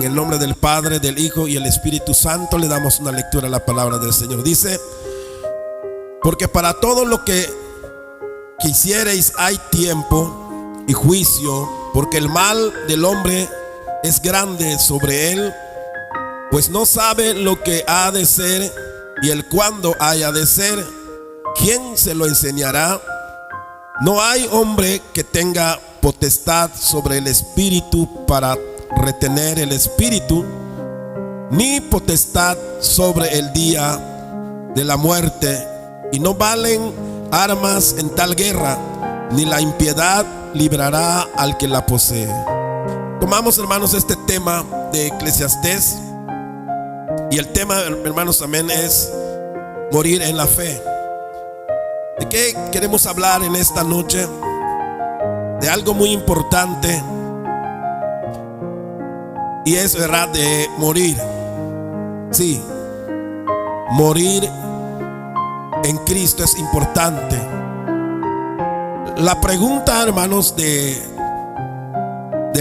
el nombre del Padre, del Hijo y el Espíritu Santo le damos una lectura a la palabra del Señor. Dice: porque para todo lo que quisiereis hay tiempo y juicio, porque el mal del hombre es grande sobre él, pues no sabe lo que ha de ser y el cuándo haya de ser. ¿Quién se lo enseñará? No hay hombre que tenga potestad sobre el espíritu para retener el espíritu, ni potestad sobre el día de la muerte, y no valen armas en tal guerra, ni la impiedad librará al que la posee. Tomamos, hermanos, este tema de Eclesiastés, y el tema, hermanos, también es morir en la fe. ¿De qué queremos hablar en esta noche? De algo muy importante, y es, ¿verdad?, de morir. Sí, morir en Cristo es importante. La pregunta, hermanos, del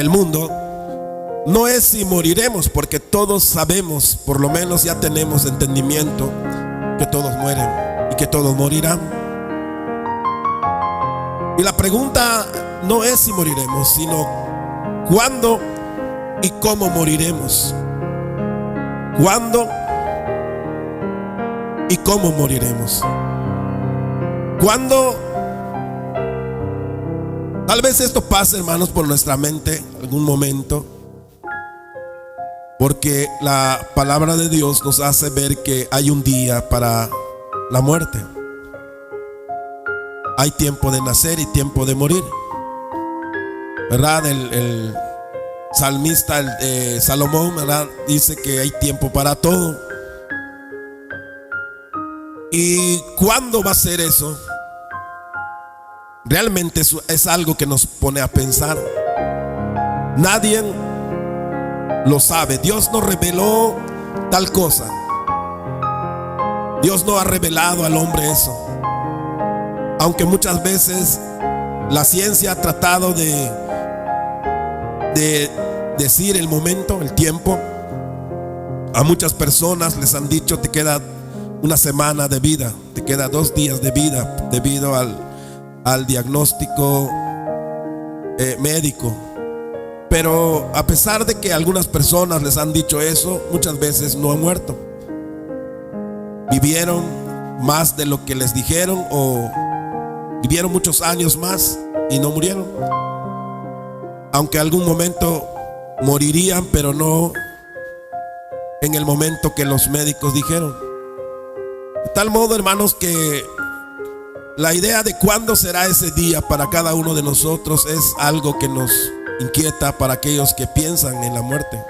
mundo no es si moriremos, porque todos sabemos, por lo menos ya tenemos entendimiento, que todos mueren y que todos morirán. Y la pregunta no es si moriremos, sino cuándo y cómo moriremos. ¿Cuándo y cómo moriremos? ¿Cuándo? Tal vez esto pase, hermanos, por nuestra mente algún momento, porque la palabra de Dios nos hace ver que hay un día para la muerte. Hay tiempo de nacer y tiempo de morir, ¿verdad? El salmista, Salomón, ¿verdad?, dice que hay tiempo para todo. ¿Y cuándo va a ser eso? Realmente eso es algo que nos pone a pensar. Nadie lo sabe. Dios no reveló tal cosa. Dios no ha revelado al hombre eso. Aunque muchas veces la ciencia ha tratado de decir el momento, el tiempo. A muchas personas les han dicho: te queda una semana de vida, te queda 2 días de vida, debido al diagnóstico médico. Pero a pesar de que algunas personas les han dicho eso, muchas veces no han muerto. Vivieron más de lo que les dijeron, o vivieron muchos años más y no murieron. Aunque algún momento morirían, pero no en el momento que los médicos dijeron. De tal modo, hermanos, que la idea de cuándo será ese día para cada uno de nosotros es algo que nos inquieta para aquellos que piensan en la muerte.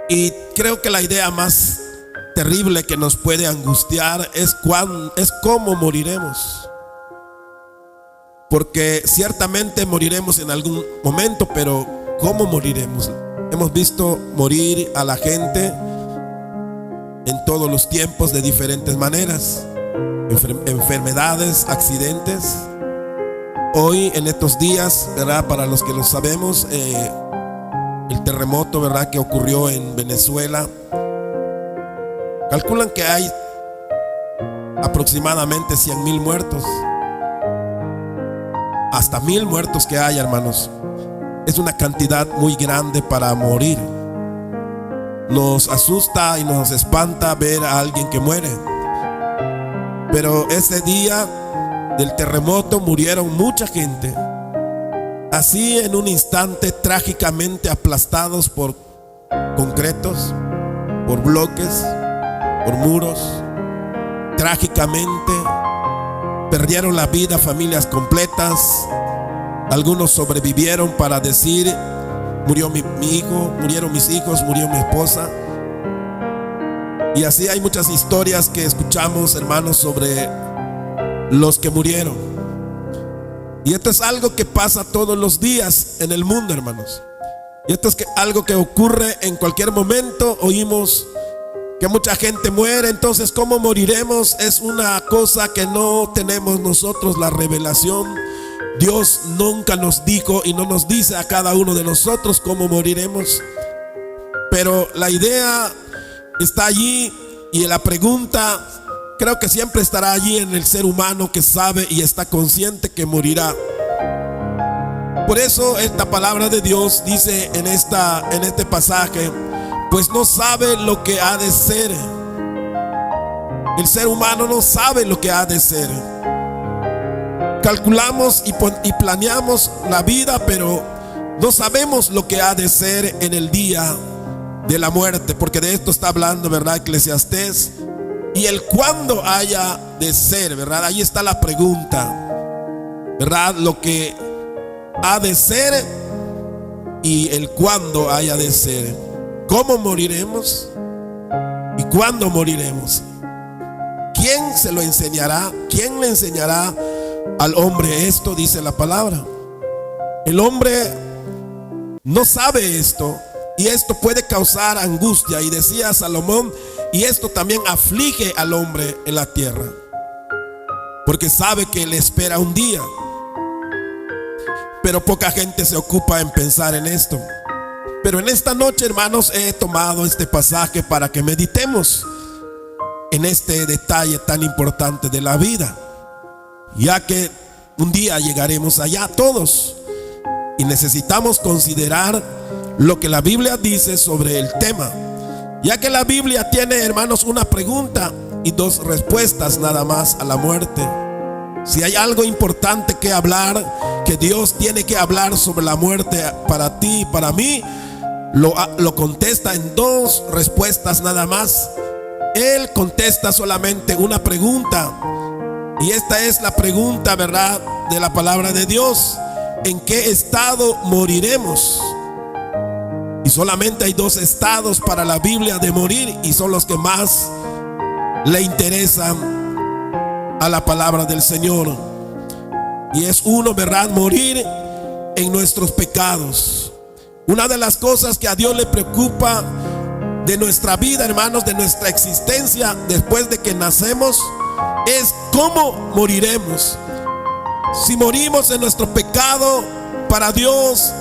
Y creo que la idea más terrible que nos puede angustiar es cómo moriremos. Porque ciertamente moriremos en algún momento, pero ¿cómo moriremos? Hemos visto morir a la gente en todos los tiempos de diferentes maneras. Enfermedades, accidentes. Hoy, en estos días, ¿verdad?, para los que lo sabemos, el terremoto, ¿verdad?, que ocurrió en Venezuela. Calculan que hay aproximadamente 100,000 muertos. Hasta 1,000 muertos que hay, hermanos. Es una cantidad muy grande para morir. Nos asusta y nos espanta ver a alguien que muere. Pero ese día del terremoto murieron mucha gente, así en un instante, trágicamente aplastados por concretos, por bloques, por muros. Trágicamente perdieron la vida familias completas. Algunos sobrevivieron para decir: murió mi hijo, murieron mis hijos, murió mi esposa. Y así hay muchas historias que escuchamos, hermanos, sobre los que murieron. Y esto es algo que pasa todos los días en el mundo, hermanos. Y esto es algo que ocurre en cualquier momento. Oímos que mucha gente muere. Entonces, ¿cómo moriremos? Es una cosa que no tenemos nosotros la revelación Dios nunca nos dijo y no nos dice a cada uno de nosotros cómo moriremos. Pero la idea está allí y la pregunta creo que siempre estará allí en el ser humano que sabe y está consciente que morirá. Por eso esta palabra de Dios dice en este pasaje, pues no sabe lo que ha de ser. El ser humano no sabe lo que ha de ser. Calculamos y planeamos la vida, pero no sabemos lo que ha de ser en el día de la muerte, porque de esto está hablando, ¿verdad? Eclesiastés. Y el cuándo haya de ser, ¿verdad? Ahí está la pregunta, ¿verdad? Lo que ha de ser y el cuándo haya de ser. ¿Cómo moriremos? ¿Y cuándo moriremos? ¿Quién se lo enseñará? ¿Quién le enseñará al hombre esto? Dice la palabra. El hombre no sabe esto, y esto puede causar angustia. Y decía Salomón, y esto también aflige al hombre en la tierra, porque sabe que le espera un día. Pero poca gente se ocupa en pensar en esto. Pero en esta noche, hermanos, he tomado este pasaje para que meditemos en este detalle tan importante de la vida, ya que un día llegaremos allá todos y necesitamos considerar lo que la Biblia dice sobre el tema, ya que la Biblia tiene, hermanos, una pregunta y dos respuestas nada más a la muerte. Si hay algo importante que hablar, que Dios tiene que hablar sobre la muerte para ti y para mí, lo contesta en dos respuestas nada más. Él contesta solamente una pregunta, y esta es la pregunta, ¿verdad?, de la palabra de Dios: ¿en qué estado moriremos? Y solamente hay dos estados para la Biblia de morir, y son los que más le interesan a la palabra del Señor. Y es uno, ¿verdad?, morir en nuestros pecados. Una de las cosas que a Dios le preocupa de nuestra vida, hermanos, de nuestra existencia después de que nacemos, es cómo moriremos. Si morimos en nuestro pecado, para Dios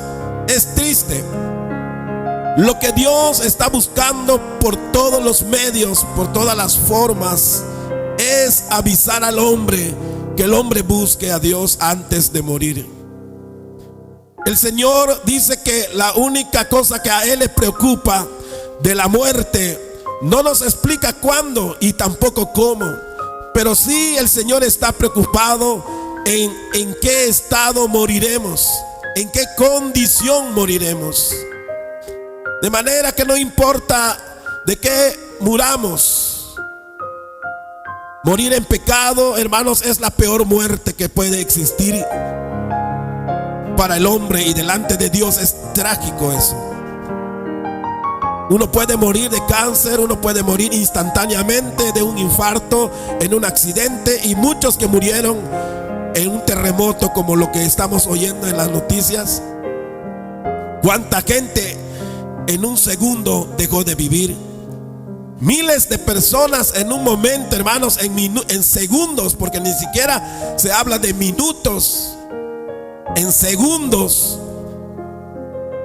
es triste. Lo que Dios está buscando por todos los medios, por todas las formas, es avisar al hombre, que el hombre busque a Dios antes de morir. El Señor dice que la única cosa que a Él le preocupa de la muerte, no nos explica cuándo y tampoco cómo, pero sí el Señor está preocupado en qué estado moriremos, en qué condición moriremos. De manera que no importa de qué muramos, morir en pecado, hermanos, es la peor muerte que puede existir para el hombre, y delante de Dios es trágico eso. Uno puede morir de cáncer, uno puede morir instantáneamente de un infarto, en un accidente, y muchos que murieron en un terremoto como lo que estamos oyendo en las noticias. ¿Cuánta gente en un segundo dejó de vivir? Miles de personas en un momento, hermanos, en segundos, porque ni siquiera se habla de minutos, en segundos.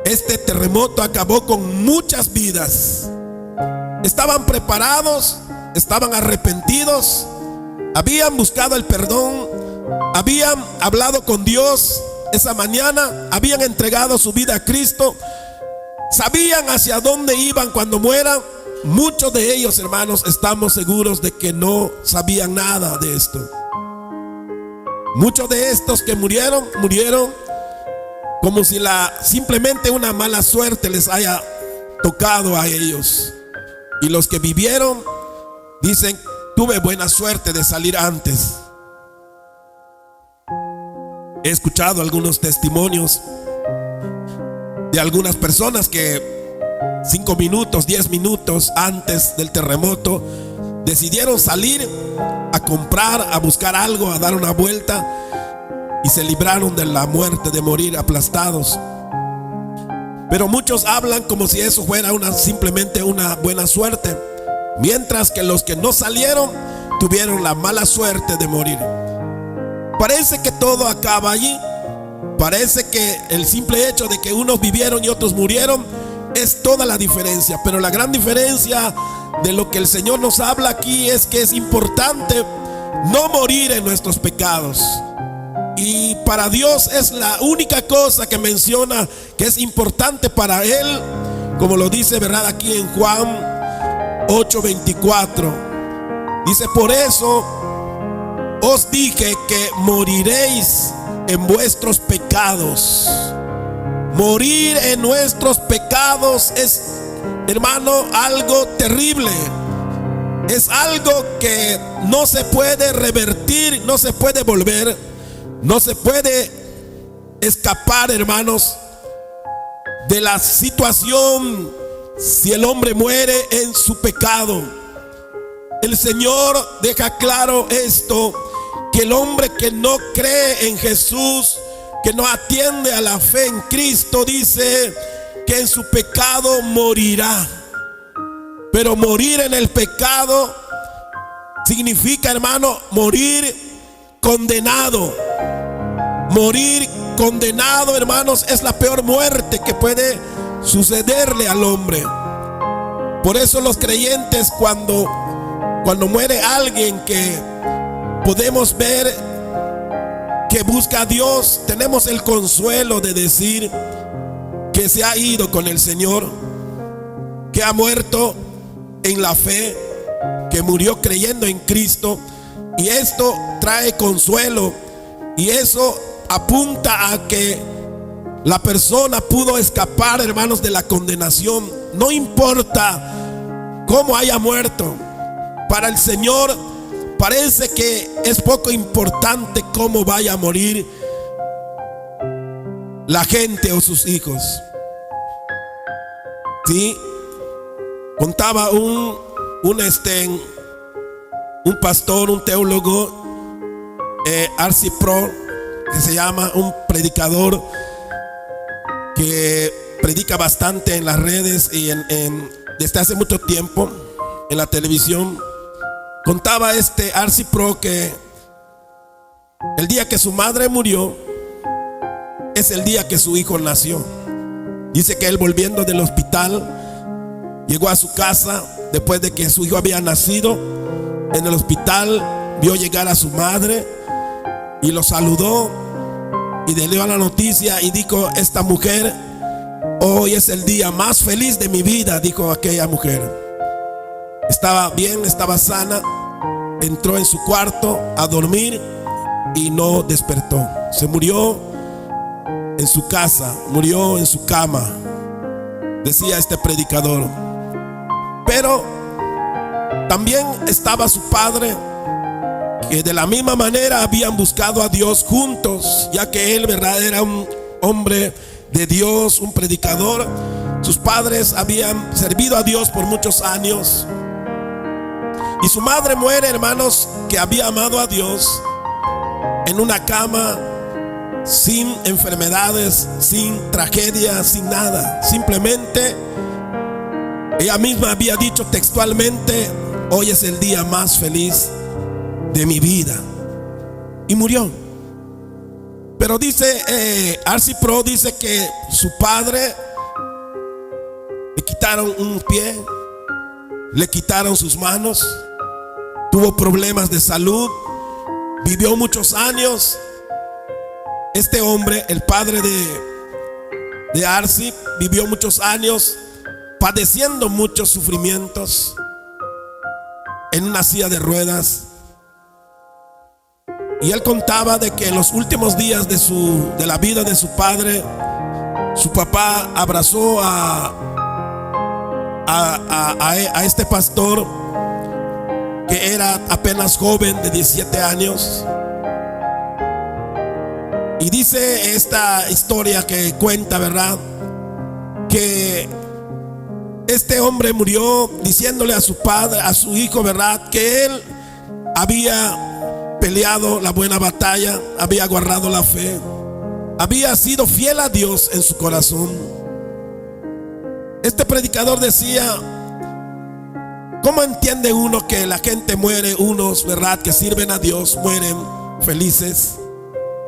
Este terremoto acabó con muchas vidas. Estaban preparados, estaban arrepentidos, habían buscado el perdón, habían hablado con Dios esa mañana, habían entregado su vida a Cristo, sabían hacia dónde iban cuando mueran. Muchos de ellos, hermanos, estamos seguros de que no sabían nada de esto. Muchos de estos que murieron como si simplemente una mala suerte les haya tocado a ellos. Y los que vivieron dicen: tuve buena suerte de salir antes. He escuchado algunos testimonios de algunas personas que 5 minutos, 10 minutos antes del terremoto decidieron salir a comprar, a buscar algo, a dar una vuelta, y se libraron de la muerte, de morir aplastados. Pero muchos hablan como si eso fuera simplemente una buena suerte, mientras que los que no salieron tuvieron la mala suerte de morir. Parece que todo acaba allí, Parece que el simple hecho de que unos vivieron y otros murieron es toda la diferencia. Pero la gran diferencia de lo que el Señor nos habla aquí es que es importante no morir en nuestros pecados. Y para Dios es la única cosa que menciona que es importante para Él, como lo dice, ¿verdad?, aquí en Juan 8:24. Dice: por eso os dije que moriréis en vuestros pecados. Morir en nuestros pecados es, hermano, algo terrible. Es algo que no se puede revertir, no se puede volver, no se puede escapar, hermanos, de la situación si el hombre muere en su pecado. El Señor deja claro esto, que el hombre que no cree en Jesús, que no atiende a la fe en Cristo, dice que en su pecado morirá. Pero morir en el pecado significa, hermano, morir condenado. Morir condenado, hermanos, es la peor muerte que puede sucederle al hombre. Por eso los creyentes, cuando muere alguien que podemos ver que busca a Dios, tenemos el consuelo de decir que se ha ido con el Señor, que ha muerto en la fe, que murió creyendo en Cristo. Y esto trae consuelo, y eso apunta a que la persona pudo escapar, hermanos, de la condenación. No importa cómo haya muerto, para el Señor parece que es poco importante cómo vaya a morir la gente o sus hijos. Sí, contaba un pastor, un teólogo, R.C. Sproul, que se llama, un predicador que predica bastante en las redes y desde hace mucho tiempo en la televisión. Contaba R.C. Sproul que el día que su madre murió es el día que su hijo nació. Dice que él, volviendo del hospital, llegó a su casa después de que su hijo había nacido. En el hospital vio llegar a su madre y lo saludó y le dio la noticia y dijo: esta mujer, hoy es el día más feliz de mi vida, dijo aquella mujer. Estaba bien, estaba sana. Entró en su cuarto a dormir y no despertó. Se murió en su casa, murió en su cama, decía este predicador. Pero también estaba su padre, que de la misma manera habían buscado a Dios juntos, ya que él, ¿verdad?, era un hombre de Dios, un predicador. Sus padres habían servido a Dios por muchos años. Y su madre muere, hermanos, que había amado a Dios, en una cama, sin enfermedades, sin tragedias, sin nada. Simplemente ella misma había dicho textualmente: hoy es el día más feliz de mi vida. Y murió. Pero dice R.C. Sproul, dice que su padre le quitaron un pie, le quitaron sus manos, tuvo problemas de salud, vivió muchos años. Este hombre, el padre de R.C., vivió muchos años padeciendo muchos sufrimientos, en una silla de ruedas. Y él contaba de que en los últimos días de la vida de su padre, su papá abrazó a este pastor, que era apenas joven, de 17 años. Y dice esta historia que cuenta, ¿verdad?, que este hombre murió diciéndole a su padre, a su hijo, ¿verdad?, que él había peleado la buena batalla, había guardado la fe, había sido fiel a Dios en su corazón. Este predicador decía: ¿cómo entiende uno que la gente muere, unos, ¿verdad?, que sirven a Dios, mueren felices,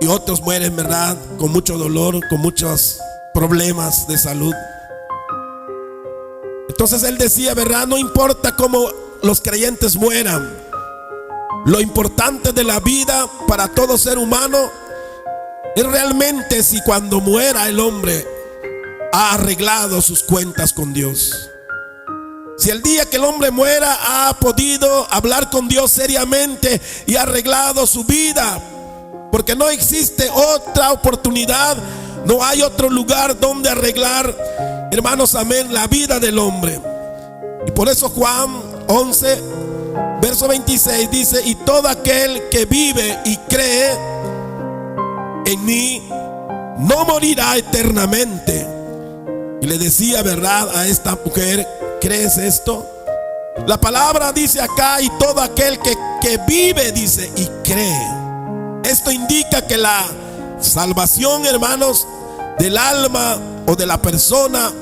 y otros mueren, ¿verdad?, con mucho dolor, con muchos problemas de salud. Entonces él decía, ¿verdad?, no importa cómo los creyentes mueran, lo importante de la vida para todo ser humano es realmente si cuando muera el hombre ha arreglado sus cuentas con Dios. Si el día que el hombre muera ha podido hablar con Dios seriamente y ha arreglado su vida, porque no existe otra oportunidad, no hay otro lugar donde arreglar, hermanos, amén, la vida del hombre. Y por eso Juan 11, verso 26 dice: y todo aquel que vive y cree en mí no morirá eternamente. Y le decía, ¿verdad?, a esta mujer: ¿crees esto? La palabra dice acá: y todo aquel que vive, dice, y cree. Esto indica que la salvación, hermanos, del alma o de la persona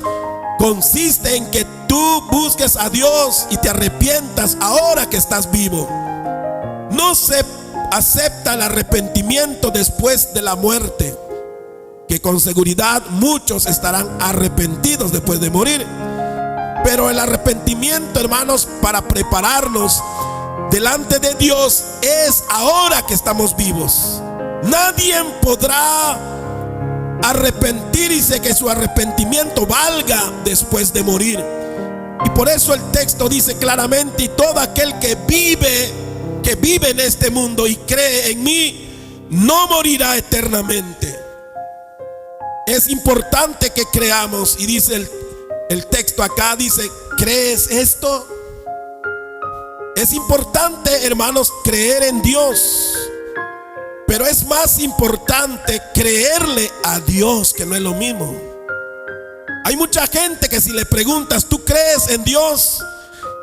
consiste en que tú busques a Dios y te arrepientas ahora que estás vivo. No se acepta el arrepentimiento después de la muerte, que con seguridad muchos estarán arrepentidos después de morir. Pero el arrepentimiento, hermanos, para prepararnos delante de Dios es ahora que estamos vivos. Nadie podrá arrepentirse, que su arrepentimiento valga después de morir. Y por eso el texto dice claramente: y todo aquel que vive en este mundo y cree en mí no morirá eternamente. Es importante que creamos. Y dice el texto acá, dice: ¿crees esto? Es importante, hermanos, creer en Dios, pero es más importante creerle a Dios, que no es lo mismo. Hay mucha gente que si le preguntas: ¿tú crees en Dios?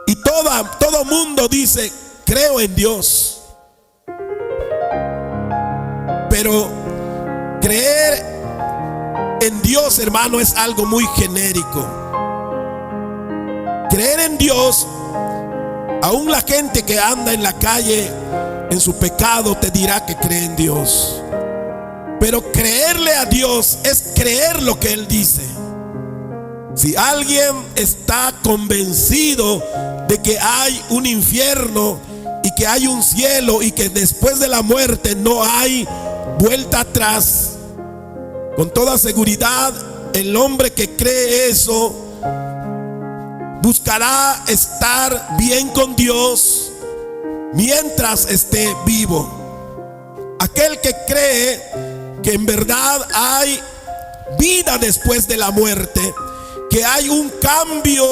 Y todo mundo dice: creo en Dios. Pero creer en Dios, hermano, es algo muy genérico. Creer en Dios, aún la gente que anda en la calle en su pecado te dirá que cree en Dios. Pero creerle a Dios es creer lo que Él dice. Si alguien está convencido de que hay un infierno y que hay un cielo y que después de la muerte no hay vuelta atrás, con toda seguridad el hombre que cree eso buscará estar bien con Dios mientras esté vivo. Aquel que cree que en verdad hay vida después de la muerte, que hay un cambio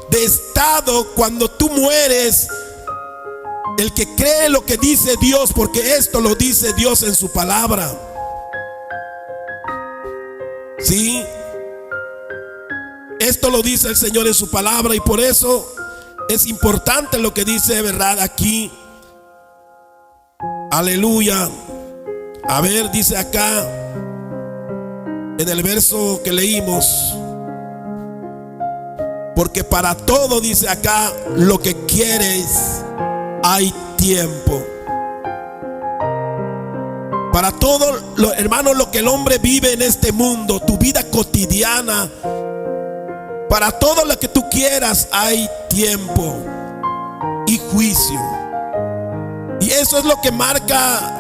de estado cuando tú mueres, el que cree lo que dice Dios, porque esto lo dice Dios en su palabra. Sí, esto lo dice el Señor en su palabra, y por eso es importante lo que dice, ¿verdad?, aquí. Aleluya. A ver, dice acá en el verso que leímos: porque para todo, dice acá, lo que quieres hay tiempo. Para todo, hermano, lo que el hombre vive en este mundo, tu vida cotidiana, para todo lo que tú quieras hay tiempo y juicio. Y eso es lo que marca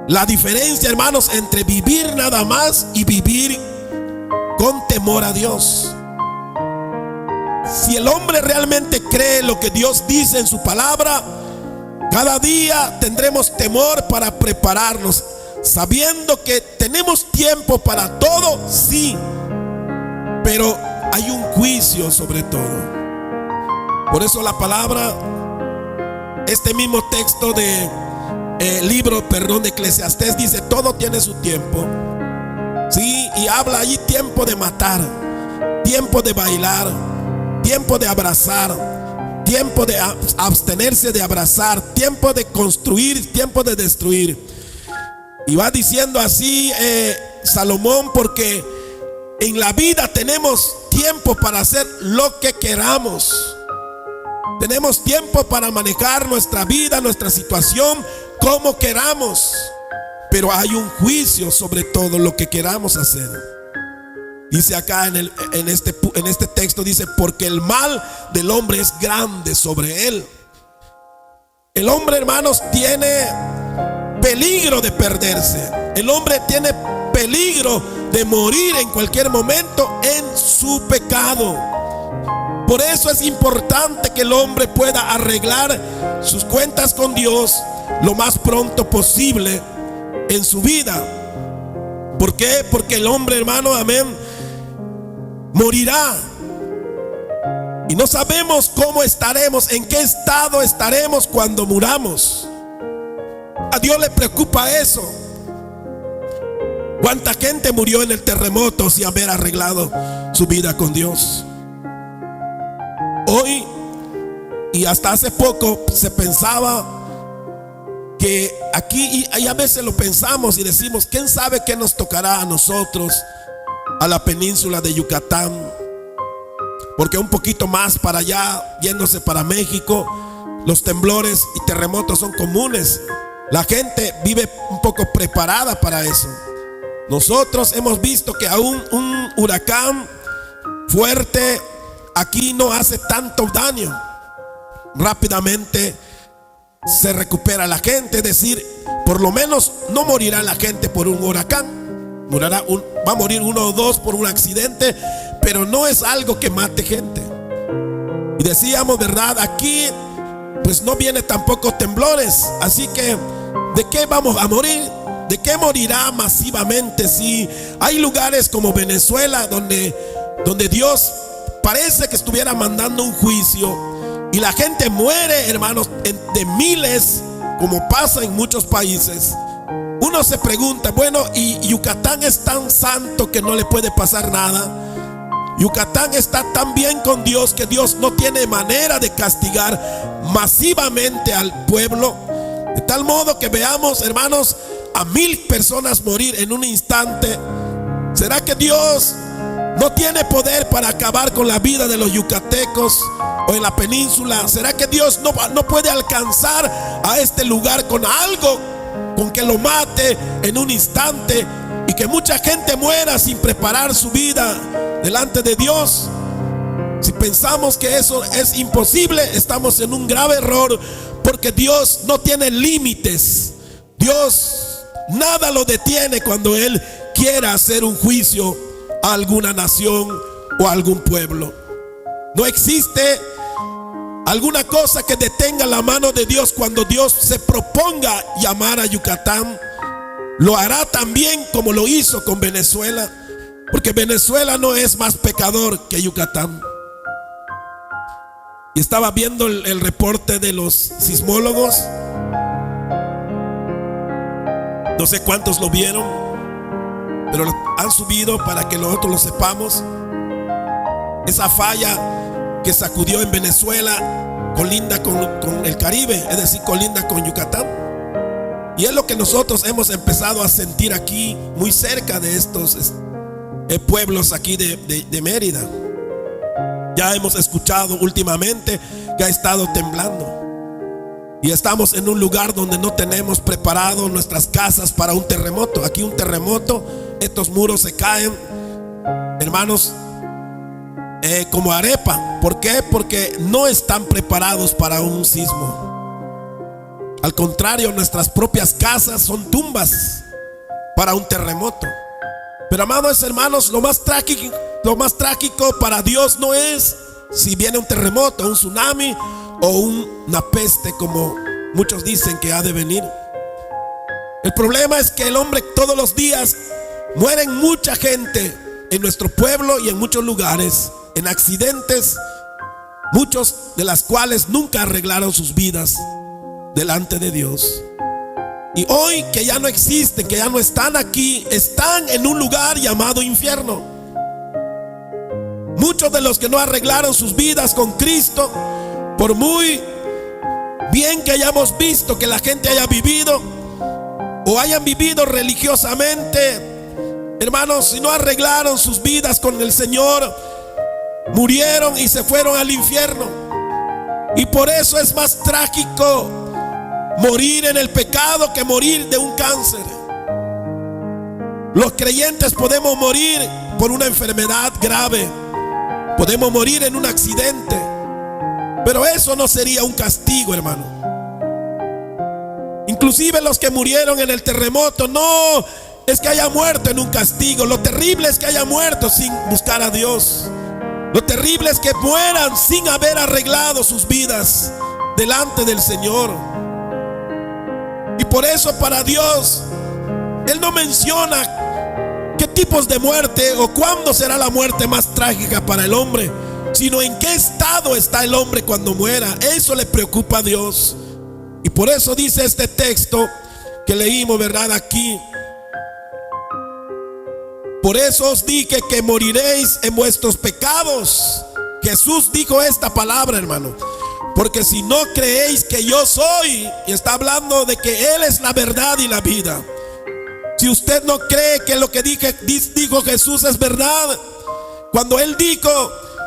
la diferencia, hermanos, entre vivir nada más y vivir con temor a Dios. Si el hombre realmente cree lo que Dios dice en su palabra, cada día tendremos temor para prepararnos, sabiendo que tenemos tiempo para todo, sí, pero hay un juicio sobre todo. Por eso la palabra, este mismo texto de libro de Eclesiastés, dice: todo tiene su tiempo. Sí, y habla allí tiempo de matar, tiempo de bailar, tiempo de abrazar, tiempo de abstenerse de abrazar, tiempo de construir, tiempo de destruir. Y va diciendo así Salomón: porque en la vida tenemos tiempo para hacer lo que queramos. Tenemos tiempo para manejar nuestra vida, nuestra situación como queramos. pero hay un juicio sobre todo lo que queramos hacer. Dice acá en este texto, dice, porque el mal del hombre es grande sobre él. El hombre, hermanos, tiene peligro de perderse. El hombre tiene peligro de morir en cualquier momento en su pecado. Por eso es importante que el hombre pueda arreglar sus cuentas con Dios lo más pronto posible en su vida. ¿Por qué? Porque el hombre, hermano, amén, morirá. Y no sabemos cómo estaremos, en qué estado estaremos cuando muramos. A Dios le preocupa eso. ¿Cuánta gente murió en el terremoto sin haber arreglado su vida con Dios? Hoy y hasta hace poco se pensaba que aquí, y a veces lo pensamos y decimos, ¿quién sabe qué nos tocará a nosotros, a la península de Yucatán? Porque un poquito más para allá, yéndose para México, los temblores y terremotos son comunes. La gente vive un poco preparada para eso. Nosotros hemos visto que aún un huracán fuerte aquí no hace tanto daño. Rápidamente se recupera la gente. Es decir, por lo menos no morirá la gente por un huracán. Va a morir uno o dos por un accidente, pero no es algo que mate gente. Y decíamos, ¿verdad? Aquí pues no viene tampoco temblores. Así que ¿de qué vamos a morir? ¿De qué morirá masivamente? Si hay lugares como Venezuela donde Dios parece que estuviera mandando un juicio y la gente muere, hermanos, de miles, como pasa en muchos países. Uno se pregunta, bueno, ¿y Yucatán es tan santo que no le puede pasar nada? Yucatán está tan bien con Dios que Dios no tiene manera de castigar masivamente al pueblo, de tal modo que veamos, hermanos, a 1000 personas morir en un instante. ¿Será que Dios no tiene poder para acabar con la vida de los yucatecos o en la península? ¿Será que Dios no puede alcanzar a este lugar con algo con que lo mate en un instante y que mucha gente muera sin preparar su vida delante de Dios? Si pensamos que eso es imposible, estamos en un grave error, porque Dios no tiene límites. Dios nada lo detiene cuando Él quiera hacer un juicio a alguna nación o a algún pueblo. No existe alguna cosa que detenga la mano de Dios. Cuando Dios se proponga llamar a Yucatán, lo hará también como lo hizo con Venezuela, porque Venezuela no es más pecador que Yucatán. Y estaba viendo el reporte de los sismólogos. No sé cuántos lo vieron, pero han subido para que nosotros lo sepamos. Esa falla que sacudió en Venezuela colinda con el Caribe, es decir, colinda con Yucatán. Y es lo que nosotros hemos empezado a sentir aquí, muy cerca de estos pueblos aquí de Mérida. Ya hemos escuchado últimamente que ha estado temblando. Y estamos en un lugar donde no tenemos preparado nuestras casas para un terremoto. Aquí un terremoto, estos muros se caen, hermanos, como arepa. ¿Por qué? Porque no están preparados para un sismo. Al contrario, nuestras propias casas son tumbas para un terremoto. Pero amados hermanos, lo más trágico para Dios no es si viene un terremoto, un tsunami o una peste, como muchos dicen que ha de venir. El problema es que el hombre todos los días mueren mucha gente en nuestro pueblo y en muchos lugares en accidentes, muchos de las cuales nunca arreglaron sus vidas delante de Dios. Y hoy que ya no existen, que ya no están aquí, están en un lugar llamado infierno. Muchos de los que no arreglaron sus vidas con Cristo, por muy bien que hayamos visto que la gente haya vivido o hayan vivido religiosamente, hermanos, si no arreglaron sus vidas con el Señor, murieron y se fueron al infierno. Y por eso es más trágico morir en el pecado que morir de un cáncer. Los creyentes podemos morir por una enfermedad grave, podemos morir en un accidente, pero eso no sería un castigo, hermano. Inclusive los que murieron en el terremoto, no es que haya muerto en un castigo. Lo terrible es que haya muerto sin buscar a Dios. Lo terrible es que mueran sin haber arreglado sus vidas delante del Señor. Y por eso para Dios, Él no menciona qué tipos de muerte o cuándo será la muerte más trágica para el hombre, sino en qué estado está el hombre cuando muera. Eso le preocupa a Dios. Y por eso dice este texto que leímos, ¿verdad? Aquí: por eso os dije que moriréis en vuestros pecados. Jesús dijo esta palabra, hermano. Porque si no creéis que yo soy, y está hablando de que Él es la verdad y la vida. Si usted no cree que lo que dijo Jesús es verdad, cuando Él dijo: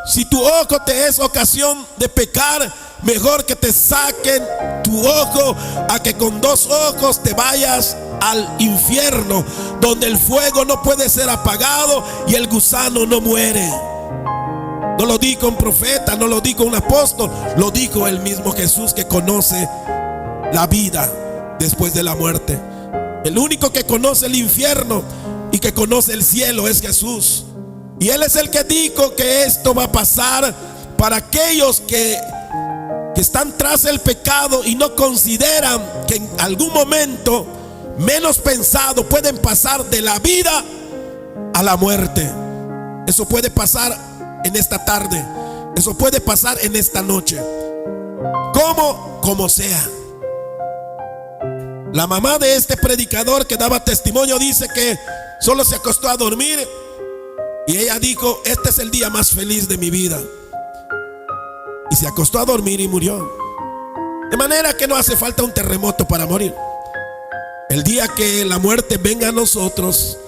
si tu ojo te es ocasión de pecar, mejor que te saquen tu ojo a que con dos ojos te vayas al infierno, donde el fuego no puede ser apagado y el gusano no muere. No lo dijo un profeta, no lo dijo un apóstol, lo dijo el mismo Jesús, que conoce la vida después de la muerte. El único que conoce el infierno y que conoce el cielo es Jesús. Y Él es el que dijo que esto va a pasar para aquellos que están tras el pecado y no consideran que en algún momento menos pensado pueden pasar de la vida a la muerte. Eso puede pasar en esta tarde, eso puede pasar en esta noche, como sea. La mamá de este predicador que daba testimonio dice que solo se acostó a dormir y ella dijo: este es el día más feliz de mi vida. Y se acostó a dormir y murió. De manera que no hace falta un terremoto para morir. El día que la muerte venga a nosotros,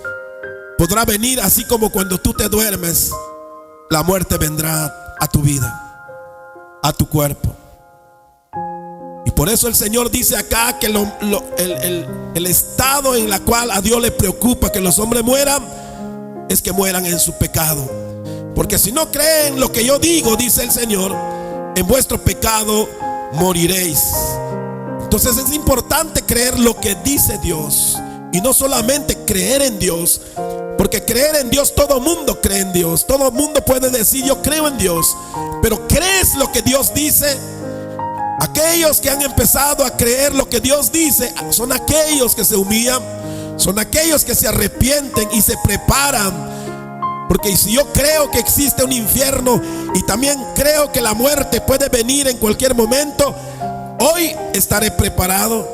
podrá venir así como cuando tú te duermes. La muerte vendrá a tu vida, a tu cuerpo. Y por eso el Señor dice acá que el estado en el cual a Dios le preocupa que los hombres mueran es que mueran en su pecado. Porque si no creen lo que yo digo, dice el Señor, en vuestro pecado moriréis. Entonces es importante creer lo que dice Dios, y no solamente creer en Dios, porque creer en Dios, todo mundo cree en Dios, todo mundo puede decir yo creo en Dios, pero ¿crees lo que Dios dice? Aquellos que han empezado a creer lo que Dios dice son aquellos que se humillan, son aquellos que se arrepienten y se preparan. Porque si yo creo que existe un infierno y también creo que la muerte puede venir en cualquier momento, hoy estaré preparado.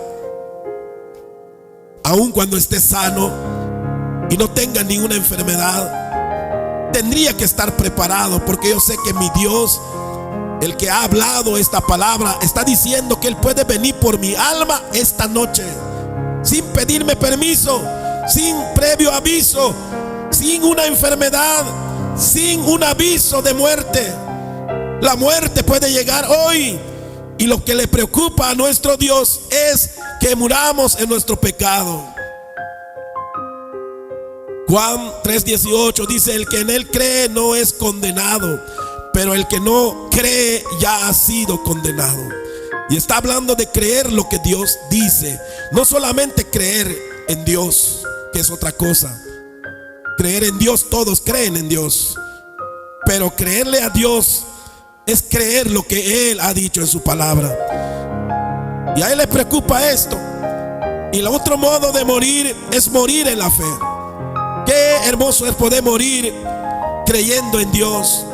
Aun cuando esté sano y no tenga ninguna enfermedad, tendría que estar preparado, porque yo sé que mi Dios, el que ha hablado esta palabra, está diciendo que Él puede venir por mi alma esta noche, sin pedirme permiso, sin previo aviso, sin una enfermedad, sin un aviso de muerte. La muerte puede llegar hoy, y lo que le preocupa a nuestro Dios es que muramos en nuestro pecado. Juan 3:18 dice: el que en Él cree no es condenado, pero el que no cree ya ha sido condenado. Y está hablando de creer lo que Dios dice, no solamente creer en Dios, que es otra cosa. Creer en Dios, todos creen en Dios, pero creerle a Dios es creer lo que Él ha dicho en su palabra. Y a Él le preocupa esto. Y el otro modo de morir es morir en la fe. Qué hermoso es poder morir creyendo en Dios,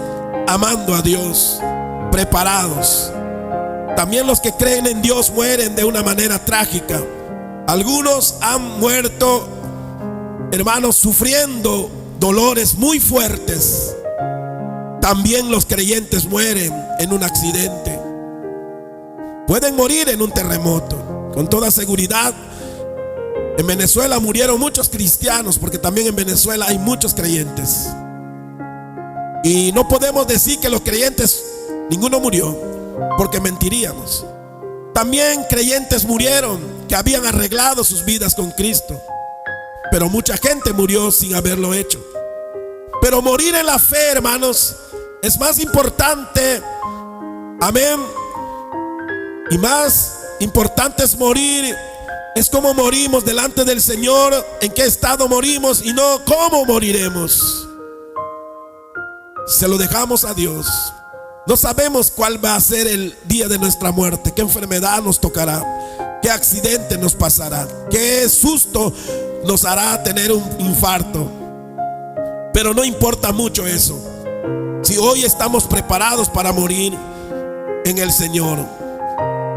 amando a Dios, preparados. También los que creen en Dios mueren de una manera trágica. Algunos han muerto, hermanos, sufriendo dolores muy fuertes. También los creyentes mueren en un accidente. Pueden morir en un terremoto, con toda seguridad. En Venezuela murieron muchos cristianos, porque también en Venezuela hay muchos creyentes. Y no podemos decir que los creyentes, ninguno murió, porque mentiríamos. También creyentes murieron que habían arreglado sus vidas con Cristo. pero mucha gente murió sin haberlo hecho. Pero morir en la fe, hermanos, es más importante. Amén. Y más importante es morir. Es como morimos delante del Señor, en qué estado morimos y no cómo moriremos. Se lo dejamos a Dios. No sabemos cuál va a ser el día de nuestra muerte, qué enfermedad nos tocará, qué accidente nos pasará, qué susto nos hará tener un infarto. Pero no importa mucho eso, si hoy estamos preparados para morir en el Señor.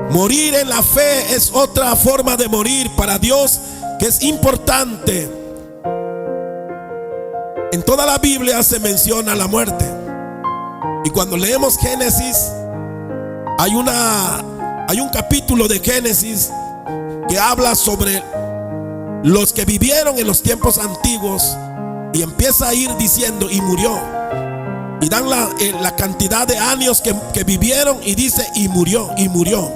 Morir en la fe es otra forma de morir para Dios que es importante. En toda la Biblia se menciona la muerte. Y cuando leemos Génesis, hay un capítulo de Génesis que habla sobre los que vivieron en los tiempos antiguos, y empieza a ir diciendo y murió, y dan la cantidad de años que vivieron, y dice y murió, y murió.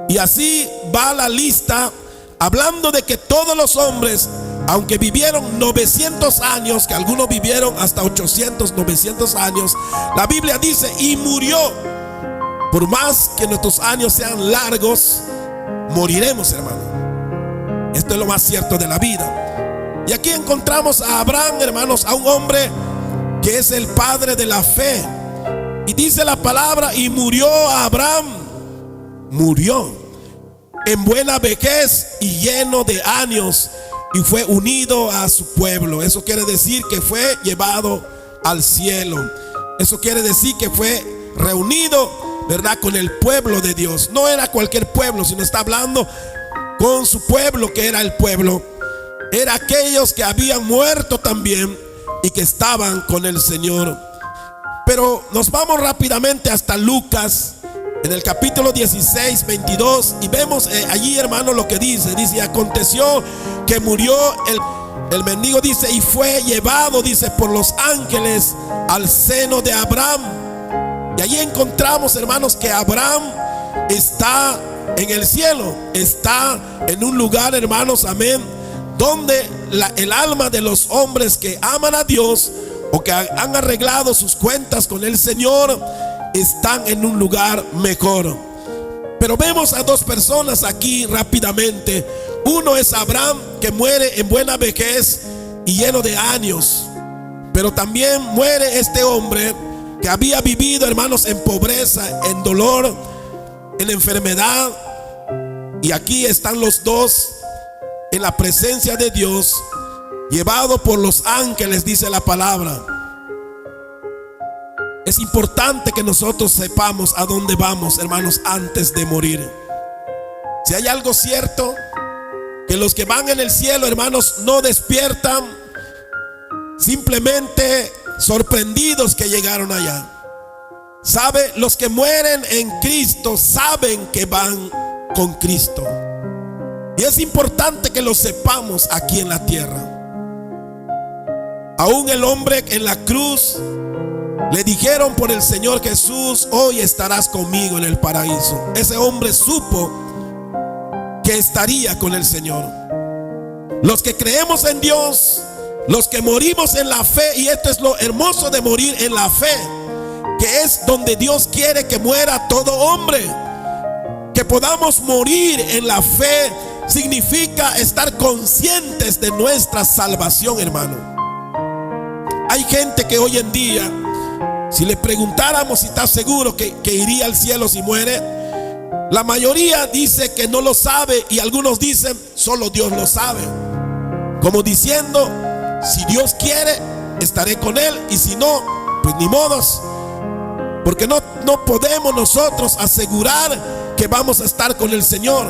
Y así va la lista, hablando de que todos los hombres, aunque vivieron 900 años, que algunos vivieron hasta 800, 900 años, la Biblia dice y murió. Por más que nuestros años sean largos, moriremos, hermano. Esto es lo más cierto de la vida. Y aquí encontramos a Abraham, hermanos, a un hombre que es el padre de la fe. Y dice la palabra, y murió Abraham, murió en buena vejez y lleno de años, y fue unido a su pueblo. Eso quiere decir que fue llevado al cielo. Eso quiere decir que fue reunido, ¿verdad?, con el pueblo de Dios. No era cualquier pueblo, sino está hablando con su pueblo, que era el pueblo. Era aquellos que habían muerto también y que estaban con el Señor. Pero nos vamos rápidamente hasta Lucas, en el capítulo 16, 22, y vemos allí, hermano, lo que dice. Dice, aconteció que murió el mendigo, dice, y fue llevado, dice, por los ángeles al seno de Abraham. Y allí encontramos, hermanos, que Abraham está en el cielo, está en un lugar, hermanos, amén, donde el alma de los hombres que aman a Dios, o que han arreglado sus cuentas con el Señor, están en un lugar mejor. Pero vemos a dos personas aquí rápidamente. Uno es Abraham, que muere en buena vejez y lleno de años. Pero también muere este hombre que había vivido, hermanos, en pobreza, en dolor, en enfermedad. Y aquí están los dos en la presencia de Dios, llevado por los ángeles, dice la palabra. Es importante que nosotros sepamos a dónde vamos, hermanos, antes de morir. Si hay algo cierto, que los que van en el cielo, hermanos, no despiertan simplemente sorprendidos que llegaron allá. ¿Sabe? Los que mueren en Cristo saben que van con Cristo. Y es importante que lo sepamos aquí en la tierra. Aún el hombre en la cruz, le dijeron por el Señor Jesús, hoy estarás conmigo en el paraíso. Ese hombre supo que estaría con el Señor. Los que creemos en Dios, los que morimos en la fe, y esto es lo hermoso de morir en la fe, que es donde Dios quiere que muera todo hombre. Que podamos morir en la fe significa estar conscientes de nuestra salvación, hermano. Hay gente que hoy en día, si le preguntáramos si está seguro que iría al cielo si muere, la mayoría dice que no lo sabe, y algunos dicen solo Dios lo sabe, como diciendo, si Dios quiere estaré con él, y si no, pues ni modos, porque no podemos nosotros asegurar que vamos a estar con el Señor.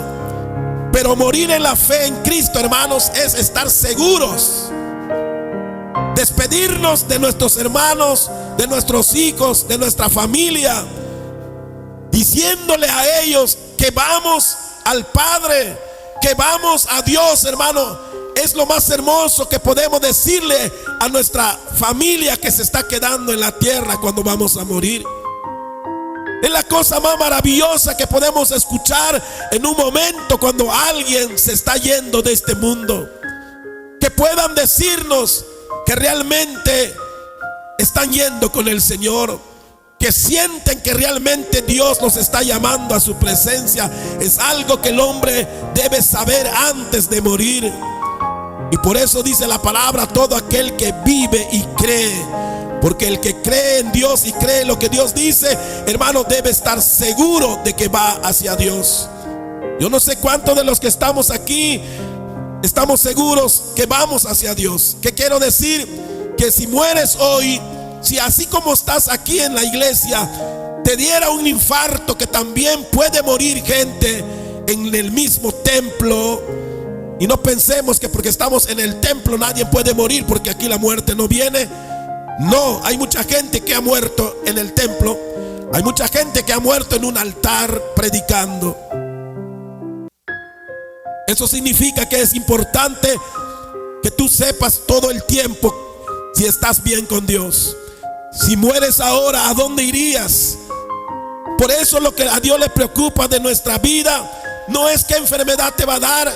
Pero morir en la fe en Cristo, hermanos, es estar seguros, despedirnos de nuestros hermanos, de nuestros hijos, de nuestra familia, diciéndole a ellos que vamos al Padre, que vamos a Dios, hermano. Es lo más hermoso que podemos decirle a nuestra familia que se está quedando en la tierra cuando vamos a morir. Es la cosa más maravillosa que podemos escuchar en un momento cuando alguien se está yendo de este mundo. Que que puedan decirnos que realmente están yendo con el Señor, que sienten que realmente Dios los está llamando a su presencia. Es algo que el hombre debe saber antes de morir. Y por eso dice la palabra: todo aquel que vive y cree. Porque el que cree en Dios y cree en lo que Dios dice, hermano, debe estar seguro de que va hacia Dios. Yo no sé cuántos de los que estamos aquí estamos seguros que vamos hacia Dios. ¿Qué quiero decir? Que si mueres hoy, si así como estás aquí en la iglesia te diera un infarto, que también puede morir gente en el mismo templo, y no pensemos que porque estamos en el templo nadie puede morir, porque aquí la muerte no viene. No, hay mucha gente que ha muerto en el templo, hay mucha gente que ha muerto en un altar predicando. Eso significa que es importante que tú sepas todo el tiempo si estás bien con Dios. Si mueres ahora, ¿a dónde irías? Por eso lo que a Dios le preocupa de nuestra vida no es qué enfermedad te va a dar,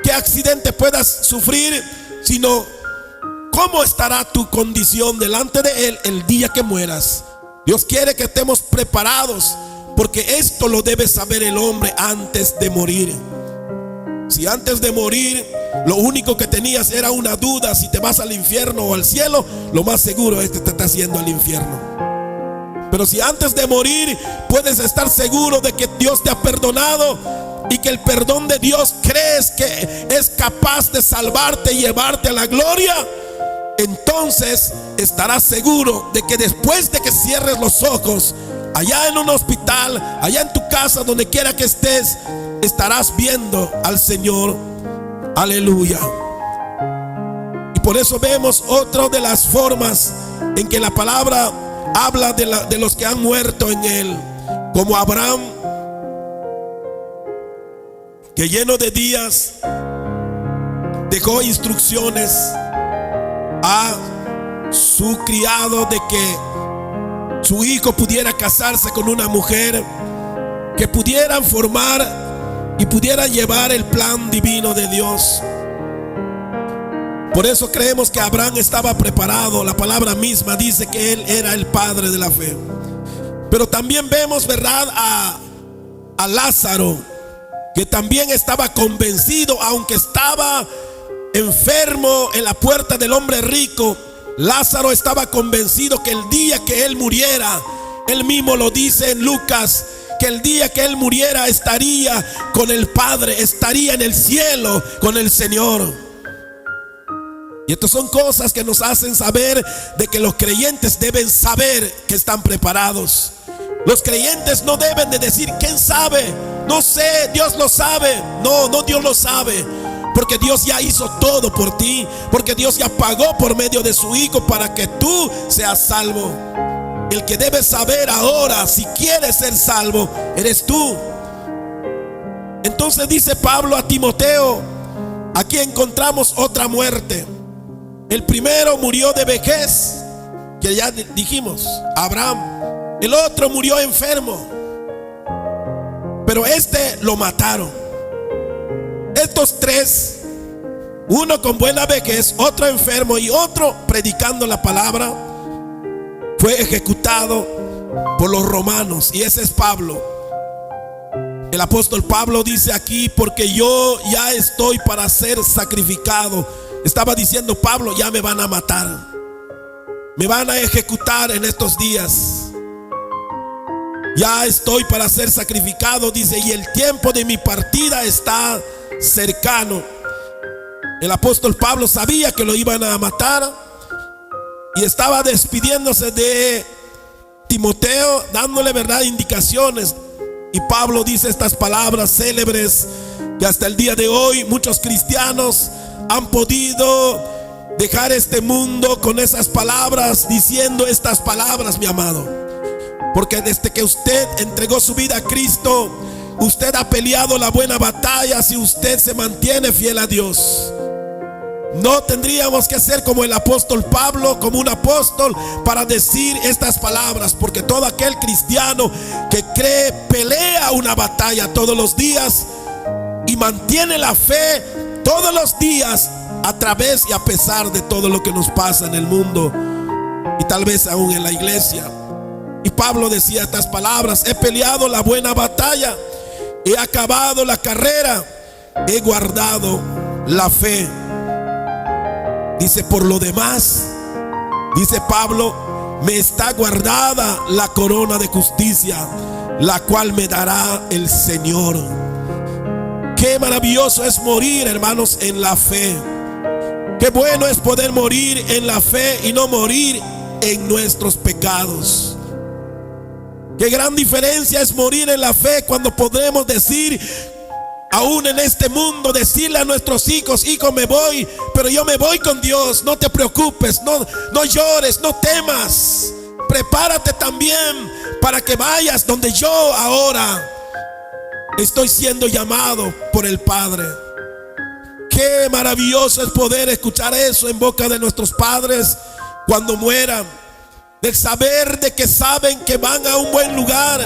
qué accidente puedas sufrir, sino cómo estará tu condición delante de Él el día que mueras. Dios quiere que estemos preparados, porque esto lo debe saber el hombre antes de morir. Si antes de morir lo único que tenías era una duda si te vas al infierno o al cielo, lo más seguro es que te estás yendo al infierno. Pero si antes de morir puedes estar seguro de que Dios te ha perdonado, y que el perdón de Dios crees que es capaz de salvarte y llevarte a la gloria, entonces estarás seguro de que después de que cierres los ojos, allá en un hospital, allá en tu casa, donde quiera que estés, estarás viendo al Señor. Aleluya. Y por eso vemos otra de las formas en que la palabra habla de los que han muerto en Él, como Abraham, que lleno de días dejó instrucciones a su criado de que su hijo pudiera casarse con una mujer, que pudieran formar y pudieran llevar el plan divino de Dios. Por eso creemos que Abraham estaba preparado. La palabra misma dice que él era el padre de la fe. Pero también vemos, ¿verdad?, a Lázaro, que también estaba convencido, aunque estaba enfermo en la puerta del hombre rico. Lázaro estaba convencido que el día que él muriera, él mismo lo dice en Lucas, que el día que él muriera estaría con el Padre, estaría en el cielo con el Señor. Y estas son cosas que nos hacen saber de que los creyentes deben saber que están preparados. Los creyentes no deben de decir: ¿quién sabe? No sé, Dios lo sabe. No, Dios lo sabe, porque Dios ya hizo todo por ti, porque Dios ya pagó por medio de su Hijo para que tú seas salvo. El que debe saber ahora si quieres ser salvo eres tú. Entonces dice Pablo a Timoteo: aquí encontramos otra muerte. El primero murió de vejez, que ya dijimos, Abraham. El otro murió enfermo, pero este lo mataron. Estos tres, uno con buena vejez, otro enfermo y otro predicando la palabra, fue ejecutado por los romanos. Y ese es Pablo. El apóstol Pablo dice aquí: porque yo ya estoy para ser sacrificado. Estaba diciendo Pablo: ya me van a matar, me van a ejecutar en estos días. Ya estoy para ser sacrificado, dice, y el tiempo de mi partida está cercano. El apóstol Pablo sabía que lo iban a matar y estaba despidiéndose de Timoteo, dándole, ¿verdad?, indicaciones. Y Pablo dice estas palabras célebres que hasta el día de hoy muchos cristianos han podido dejar este mundo con esas palabras, diciendo estas palabras, mi amado. Porque desde que usted entregó su vida a Cristo, usted ha peleado la buena batalla si usted se mantiene fiel a Dios. No tendríamos que ser como el apóstol Pablo, como un apóstol, para decir estas palabras, porque todo aquel cristiano que cree pelea una batalla todos los días y mantiene la fe todos los días a través y a pesar de todo lo que nos pasa en el mundo y tal vez aún en la iglesia. Y Pablo decía estas palabras: he peleado la buena batalla, he acabado la carrera, he guardado la fe. Dice, por lo demás, dice Pablo, me está guardada la corona de justicia, la cual me dará el Señor. Qué maravilloso es morir, hermanos, en la fe. Qué bueno es poder morir en la fe y no morir en nuestros pecados. Qué gran diferencia es morir en la fe cuando podremos decir, aún en este mundo, decirle a nuestros hijos: hijo, me voy, pero yo me voy con Dios. No te preocupes, no llores, no temas. Prepárate también para que vayas donde yo ahora estoy siendo llamado por el Padre. Qué maravilloso es poder escuchar eso en boca de nuestros padres cuando mueran, del saber de que saben que van a un buen lugar,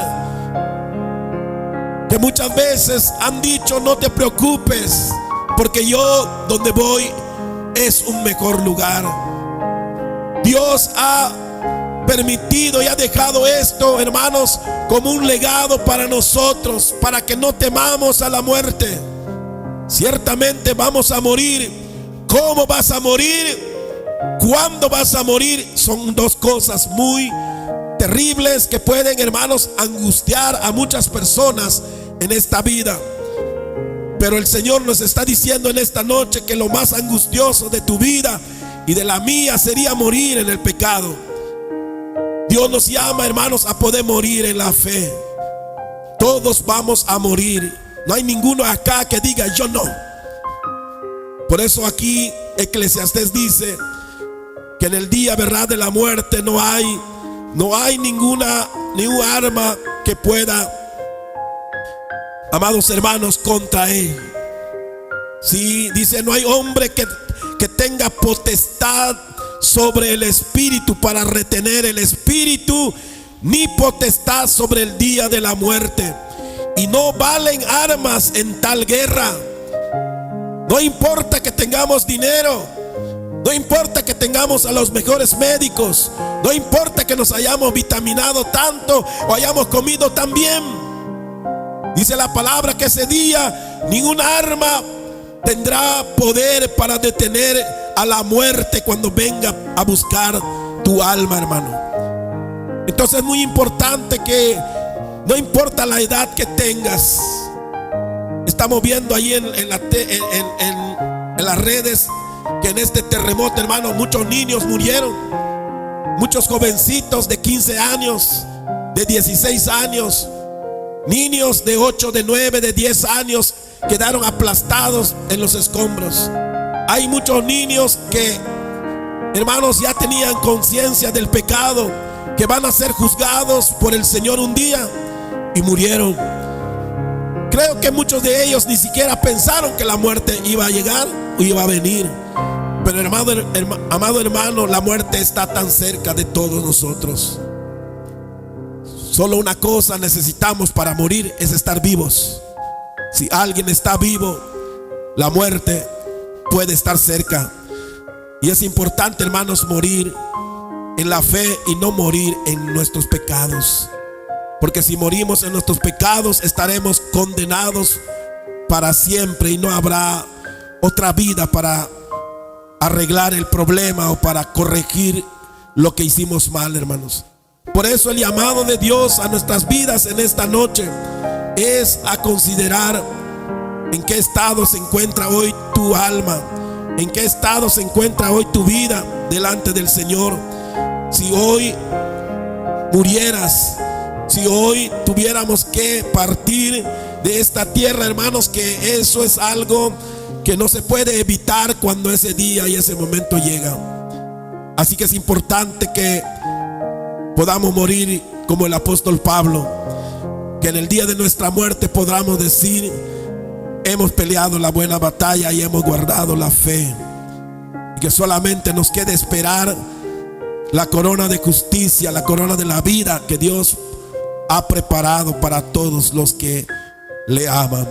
que muchas veces han dicho: no te preocupes, porque yo donde voy es un mejor lugar. Dios ha permitido y ha dejado esto, hermanos, como un legado para nosotros, para que no temamos a la muerte. Ciertamente vamos a morir. ¿Cómo vas a morir? ¿Cuándo vas a morir? Son dos cosas muy terribles que pueden, hermanos, angustiar a muchas personas en esta vida. Pero el Señor nos está diciendo en esta noche que lo más angustioso de tu vida y de la mía sería morir en el pecado. Dios nos llama, hermanos, a poder morir en la fe. Todos vamos a morir. No hay ninguno acá que diga: yo no. Por eso aquí Eclesiastés dice que en el día, verdad, de la muerte no hay ningún arma que pueda, amados hermanos, contra él. Sí, dice: no hay hombre que tenga potestad sobre el espíritu para retener el espíritu, ni potestad sobre el día de la muerte. Y no valen armas en tal guerra. No importa que tengamos dinero, no importa que tengamos a los mejores médicos, no importa que nos hayamos vitaminado tanto o hayamos comido tan bien. Dice la palabra que ese día ninguna arma tendrá poder para detener a la muerte cuando venga a buscar tu alma, hermano. Entonces es muy importante que no importa la edad que tengas. Estamos viendo ahí en las redes que en este terremoto, hermano, muchos niños murieron. Muchos jovencitos de 15 años, de 16 años, niños de 8, de 9, de 10 años quedaron aplastados en los escombros. Hay muchos niños que, hermanos, ya tenían conciencia del pecado, que van a ser juzgados por el Señor un día, y murieron. Creo que muchos de ellos ni siquiera pensaron que la muerte iba a llegar o iba a venir. Pero amado hermano, la muerte está tan cerca de todos nosotros. Solo una cosa necesitamos para morir: es estar vivos. Si alguien está vivo, la muerte puede estar cerca. Y es importante, hermanos, morir en la fe y no morir en nuestros pecados. Porque si morimos en nuestros pecados, estaremos condenados para siempre y no habrá otra vida para arreglar el problema o para corregir lo que hicimos mal, hermanos. Por eso el llamado de Dios a nuestras vidas en esta noche es a considerar en qué estado se encuentra hoy tu alma, en qué estado se encuentra hoy tu vida delante del Señor. Si hoy murieras, si hoy tuviéramos que partir de esta tierra, hermanos, que eso es algo que no se puede evitar cuando ese día y ese momento llega. Así que es importante que podamos morir como el apóstol Pablo, que en el día de nuestra muerte podamos decir: hemos peleado la buena batalla y hemos guardado la fe, y que solamente nos quede esperar la corona de justicia, la corona de la vida que Dios ha preparado para todos los que le aman.